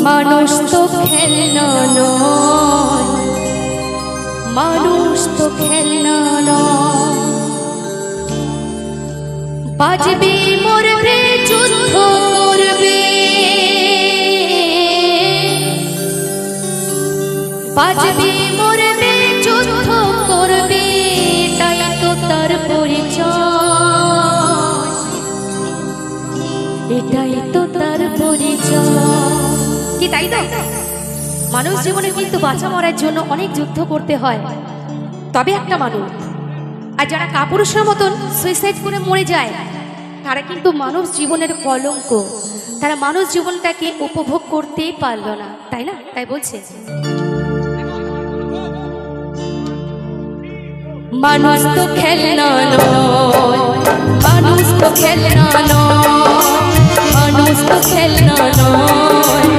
মানুষ তো খেলনা নয়, মানুষ তো খেলনা নয়। বাজবে মরবে যুদ্ধ করবে, বাজবে মরবে যুদ্ধ করবে, তাই তো তার পরিচয়, এটাই তো তার পরিচয়। কি তাই তো? মানুষ জীবনে কিন্তু বাঁচা মরার জন্য অনেক যুদ্ধ করতে হয়, তবে একটা মানুষ। আর যারা কাপুরুষের মতন সুইসাইড করে মরে যায়, তারা কিন্তু মানুষ জীবনের কলঙ্ক। তারা মানুষ জীবনটাকে উপভোগ করতেই পারলো না, তাই না? তাই বলছে মানুষ তো খেলনা নয়, মানুষ তো খেলনা নয়, মানুষ তো খেলনা নয়।